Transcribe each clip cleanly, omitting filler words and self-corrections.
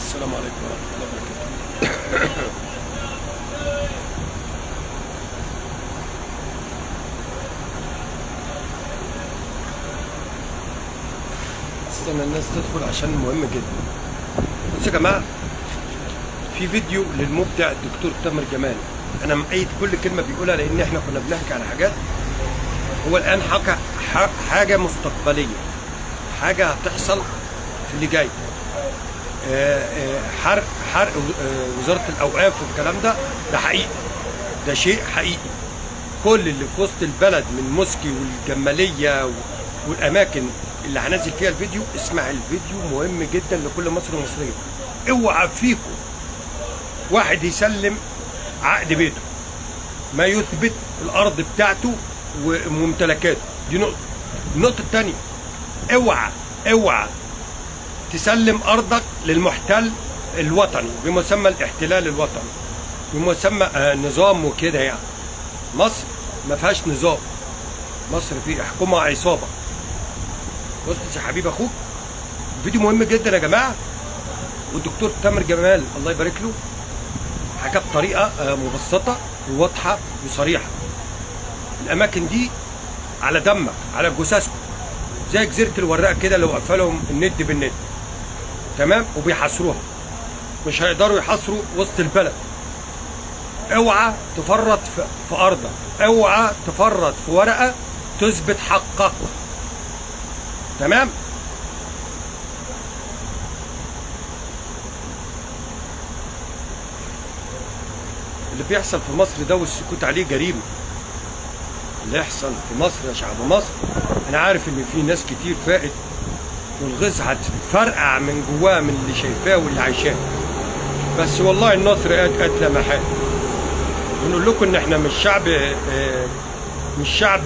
السلام عليكم ورحمة الله وبركاته. استنى الناس تدخل عشان مهم جدا. بصوا يا جماعة، في فيديو للمبدع الدكتور تامر جمال. أنا مؤيد كل كلمة بيقولها لأن إحنا كنا بنحكي على حاجات. هو الآن حكى حاجة مستقبلية، حاجة هتحصل في اللي جاي. حرق وزارة الأوقاف والكلام ده حقيقي، ده شيء حقيقي. كل اللي في وسط البلد من موسكي والجمالية والأماكن اللي هنزل فيها الفيديو، اسمع الفيديو مهم جدا لكل مصري ومصرية. اوعى فيكم واحد يسلم عقد بيته ما يثبت الأرض بتاعته وممتلكاته. دي نقطة. النقطة الثانية، اوعى تسلم أرضك للمحتل الوطني بمسمى الاحتلال الوطني، بمسمى نظام وكده. يعني مصر ما فيهاش نظام، مصر في حكومة عصابة. بص يا حبيب أخوك، فيديو مهم جدا يا جماعة. والدكتور تامر جمال الله يبارك له حكى بطريقة مبسطة وواضحة وصريحة. الأماكن دي على دمك، على جثثكم، زي جزيرة الوراق كده لو قفلهم الند بالند، تمام، وبيحاصروها. مش هيقدروا يحاصروا وسط البلد. اوعى تفرط في ارضك، اوعى تفرط في ورقه تثبت حقك، تمام. اللي بيحصل في مصر ده والسكوت عليه جريمه. اللي يحصل في مصر يا شعب مصر، انا عارف ان في ناس كتير فائت والغيظ هتفرقع من جواه من اللي شايفاه واللي عايشاه، بس والله النصر قتل محال. بنقول لكم ان احنا مش شعب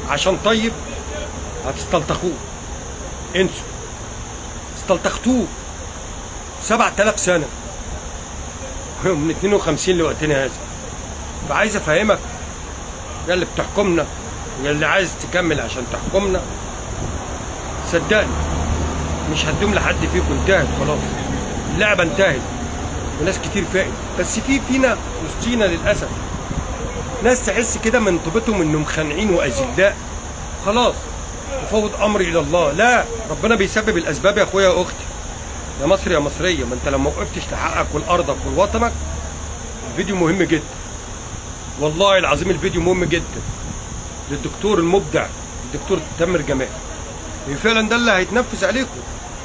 عشان طيب هتستلطخوه. انسوا، استلطختوه 7000 سنه من 52 لوقتنا هذا. فعايز افهمك يا اللي بتحكمنا يا اللي عايز تكمل عشان تحكمنا، صدقني مش هتدوم لحد فيكم. انتهت خلاص، اللعبه انتهت وناس كتير فائت. بس فينا وسطينا للاسف ناس تحس كده من طيبتهم انهم خانعين واذلاء. خلاص افوض امري الى الله. لا، ربنا بيسبب الاسباب يا اخويا يا اختي، يا مصري يا مصريه. ما انت لو ما وقفتش لحقك ولارضك ولوطنك. الفيديو مهم جدا والله العظيم، الفيديو مهم جدا للدكتور المبدع الدكتور تامر جمال. فعلا ده اللي هيتنفذ عليكم.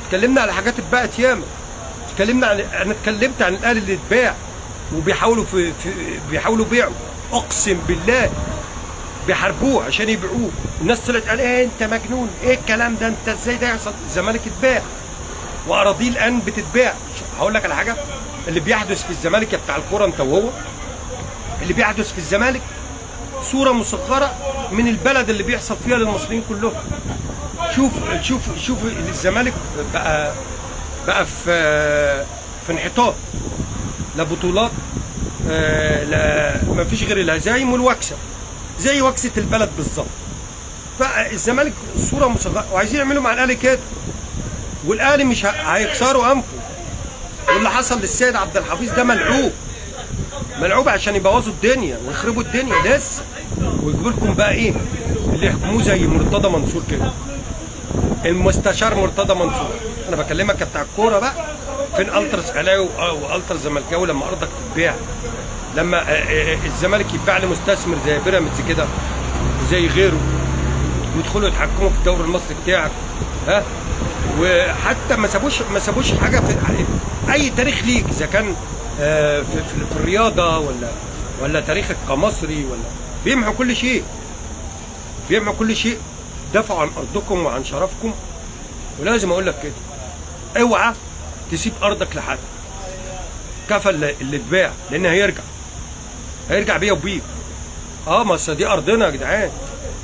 اتكلمنا على حاجات اتباعت ياما. انا اتكلمت عن الاهلي اللي اتباع وبيحاولوا بيحاولوا بيعوا. اقسم بالله بيحاربوه عشان يبيعوه. الناس طلعت قال ايه انت مجنون، ايه الكلام ده، انت ازاي ده يحصل؟ الزمالك اتباع واراضيه الان بتتباع. هقول لك على حاجه، اللي بيحدث في الزمالك يا بتاع الكوره انت وهو، اللي بيحدث في الزمالك صوره مصغره من البلد اللي بيحصل فيها للمصريين كلهم. شوف الزمالك بقى في انحطاط. لا بطولات، لا، ما فيش غير الهزايم والوكسه، زي وكسه البلد بالظبط. فالزمالك صوره مصغره وعايزين يعملوا مع الاهلي كده، والاهلي مش هيكسروا انفه. واللي حصل للسيد عبد الحفيظ ده ملعوب عشان يبوظوا الدنيا ويخربوا الدنيا لسه، ويجيبوا لكم بقى ايه اللي يحكموه زي مرتضى منصور كده، المستشار مرتضى منصور. انا بكلمك يا بتاع الكوره بقى. فين التراس اهلاوي والتراس زملكاوي لما ارضك تتباع؟ لما الزمالك يتباع لمستثمر زي بيراميدز كده وزي غيره، ويدخلوا يتحكموا في الدوري المصري بتاعك، ها؟ وحتى ما سابوش حاجه في اي تاريخ ليك، اذا كان في الرياضه ولا تاريخك كمصري، ولا بيمحوا كل شيء، بيمحوا كل شيء. دافعوا عن ارضكم وعن شرفكم. ولازم اقول لك كده، اوعى تسيب ارضك لحد. كفى اللي اتباع، لان هيرجع بيا وبيك. ما دي ارضنا يا جدعان،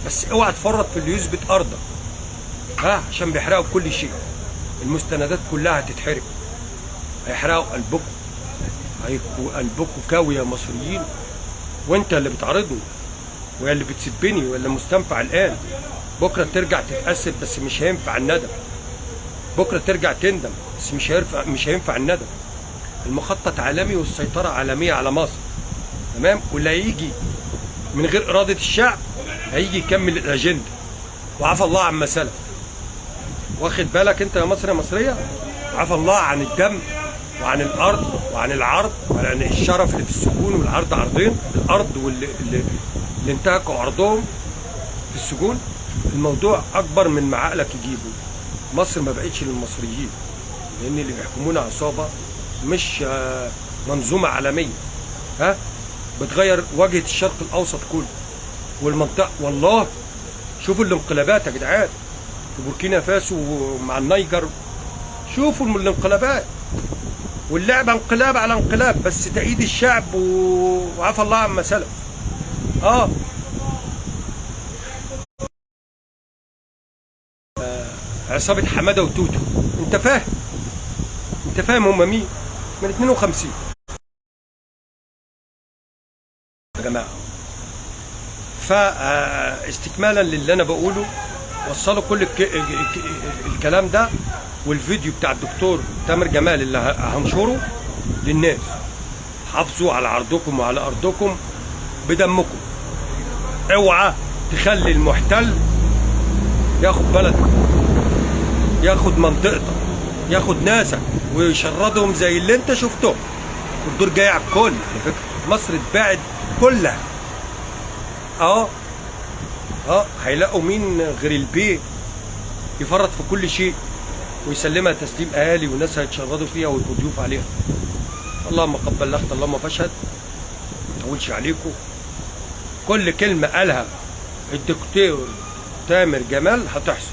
بس اوعى تفرط في اللي يثبت ارضك، عشان بيحرقوا كل شيء. المستندات كلها هتتحرق، هيحرقوا قلبكم، قلبكم كاوي يا مصريين. وانت اللي بتعرضني ويا اللي بتسبني ولا مستنفع الان، بكره ترجع تتأسف، بس مش هينفع الندم. بكره ترجع تندم. بس مش هينفع الندم. المخطط عالمي والسيطره عالميه على مصر، تمام؟ واللي هيجي من غير اراده الشعب هيجي يكمل الاجنده، وعفى الله عما سلف. واخد بالك انت يا مصر يا مصريه؟ عفى الله عن الدم وعن الارض وعن العرض وعن الشرف اللي في السجون، والعرض عرضين، الارض اللي انتهكوا ارضهم في السجون. الموضوع اكبر من ما عقلك يجيبه. مصر ما بقتش للمصريين، لان اللي بيحكمونا عصابه مش منظومه عالميه بتغير واجهه الشرق الاوسط كله والمنطقه. والله شوفوا الانقلابات يا جدعان في بوركينا فاسو مع النيجر، شوفوا الانقلابات، واللعبه انقلاب على انقلاب، بس تأييد الشعب وعفى الله عما سلف. عصابه حماده وتوتو، انت فاهم؟ انت فاهم هم مين؟ من 52 يا جماعه. فاستكمالا للي انا بقوله، وصلوا كل الكلام ده والفيديو بتاع الدكتور تامر جمال اللي هنشره للناس. حافظوا على عرضكم وعلى ارضكم بدمكم. اوعى تخلي المحتل ياخد بلدك، ياخد منطقتك، ياخد ناسك ويشردهم زي اللي انت شفتهم. والدور جاي على الكل على فكره. مصر اتباعت كلها. هيلاقوا مين غير البيه يفرط في كل شيء ويسلمها تسليم اهالي وناس هيتشردوا فيها ويبقوا ضيوف عليها. اللهم قبل لخت، اللهم فاشهد. ما اطولش عليكم. كل كلمه قالها الدكتور تامر جمال هتحصل.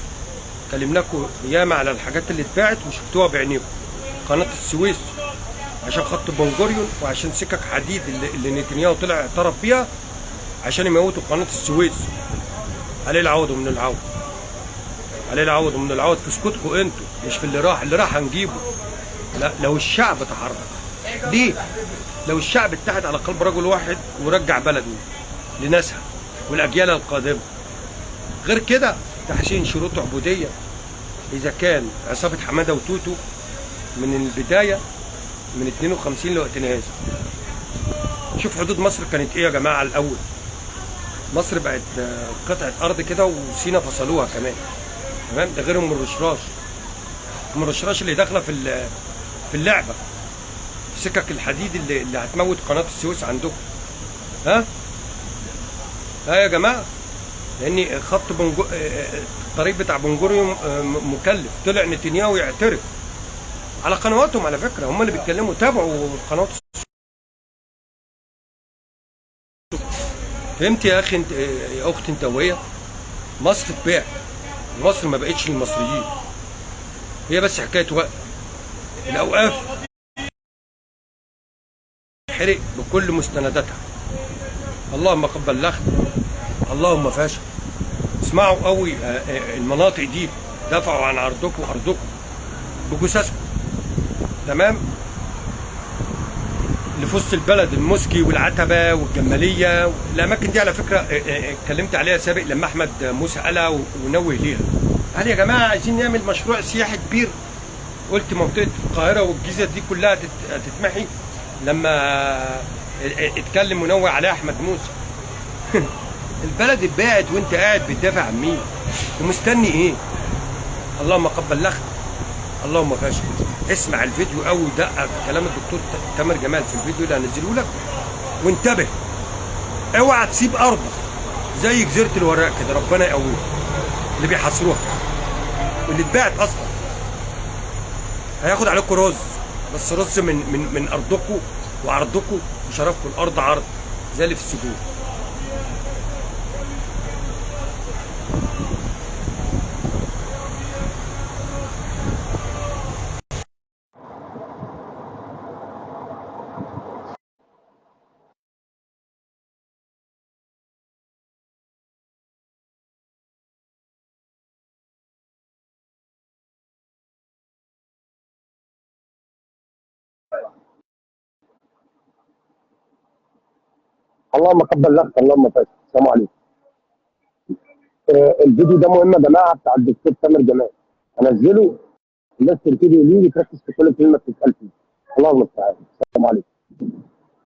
كلمناكم ياما على الحاجات اللي اتباعت وشفتوها بعينيكم. قناه السويس عشان خط بنجوريون، وعشان سكك حديد اللي نتنياهو طلع اعترف بيها عشان يموتوا قناه السويس. عليه العوض ومن العوض، عليه العوض ومن العوض في سكوتكم انتوا، مش في اللي راح. اللي راح هنجيبه. لا، لو الشعب تحرك. ليه؟ لو الشعب اتحد على قلب رجل واحد ورجع بلده لناسها والاجيال القادمه. غير كده تحسين شروط عبوديه. اذا كان عصابه حماده وتوتو من البدايه من 52 لوقتنا هذا. شوف حدود مصر كانت ايه يا جماعه الاول. مصر بقت قطعه ارض كده وسينا فصلوها كمان، تمام؟ ده غير ام الرشراش. ام الرشراش اللي داخله في اللعبه، في سكك الحديد اللي هتموت قناه السويس عندكم. يا جماعه، لان خط الطريق بتاع بنجوريوم مكلف. طلع نتنياهو يعترف على قنواتهم على فكره، هم اللي بيتكلموا. تابعوا قنوات. فهمت يا اخي انت يا اختي انت وهي؟ مصر اتباعت. مصر ما بقتش للمصريين. هي بس حكايه وقت. الاوقاف حرق بكل مستنداتها. اللهم قبل لخت، اللهم فاشل. اسمعوا قوي المناطق دي دفعوا عن عرضكم وارضكم بجثثكم، تمام؟ اللي في وسط البلد، المسكي والعتبه والجماليه، الاماكن دي على فكره اتكلمت عليها سابق لما احمد موسى قالها ونوه ليها. قال يا جماعه عايزين نعمل مشروع سياحي كبير. قلت منطقه القاهره والجيزه دي كلها هتتمحي لما اتكلم ونوه عليها احمد موسى. البلد اتباعت وانت قاعد بتدافع عن مين؟ ومستني ايه؟ اللهم قبل لخت، اللهم فاشل. اسمع الفيديو قوي ودقق في كلام الدكتور تامر جمال في الفيديو اللي هنزله لك، وانتبه. اوعى تسيب ارضك زي جزيره الوراق كده، ربنا يقويها. اللي بيحاصروها واللي اتباعت اصلا هياخد عليكم رز، بس رز من ارضكم وعرضكم وشرفكم. الارض عرض زي اللي في السجون. اللهم قبل لك، اللهم فاشل. السلام عليكم. الفيديو ده مهم يا جماعه، بتاع الدكتور تامر جمال. هنزله الناس تبتدي يجي تركز في كل كلمه بتتقال فيه. الله المستعان. السلام عليكم.